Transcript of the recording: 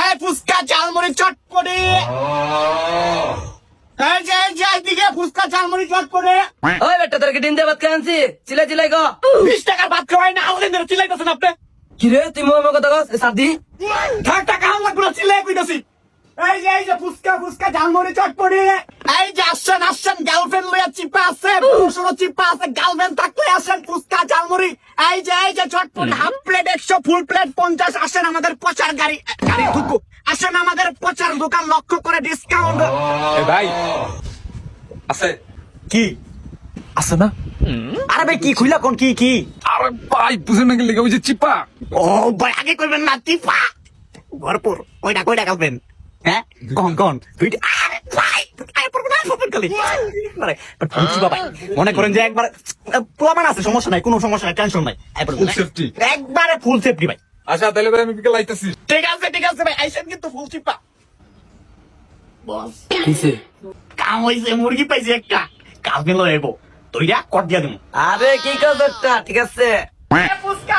এই ফুচকা ঝালমুড়ি চটপটি এই যে দিকে ফুচকা ঝালমুড়ি চটপটি ওই বেটা তোর কি ডিম দিয়ে ভাত খাই আনছি চিলাই চিলাই গো 20 টাকার ভাত খাওয়াই না আউলেন ধরে চিল্লাইতেছেন আপনি কিরে তুই মোমো কথা কস সাদি থাক টাকা হামলা করে চিল্লাই কইতাছি এই যে ফুচকা ঝালমুড়ি চটপটি এই যে আসছেন গার্লফ্রেন্ড লইয়া চিপা আছে পুরুষেরও চিপা আছে গার্লফ্রেন্ড থাকলে আসেন ফুচকা ঝালমুড়ি এই যে চটপটি হাফ প্লেট 100 ফুল প্লেট 50 আসেন আমাদের প্রচার গাড়ি ঢুকু আসেন আমাদের প্রচার দোকান লক্ষ্য করে ডিসকাউন্ট ভাই আছে কি আছে না? আরে ভাই কি খুইলা কোন কি আরে ভাই বুঝেন না গেলে ওই যে চিপা ও ভাই আগে কইবেন না চিপা ভরপুর কয়টা গার্লফ্রেন্ড হ্যাঁ কোন দুইটা আরে ভাই আরে পড়বে কালি আরে চিপা ভাই মনে করেন যে একবার প্রমাণ আছে সমস্যা নাই কোনো সমস্যা নাই টেনশন নাই Full safety। একবারে ফুল সেফটি ভাই আচ্ছা তাহলে ভাই আমি বিকেল আইতাছি। ঠিক আছে ভাই আইসেন কিন্তু ফুল চিপা বস কিসে কাম হইছে মুরগি পাইছে একটা কালকে লয়ে এবো তোইরা কট দিয়া দেবো আরে কি কস একটা ঠিক আছে ফুচকা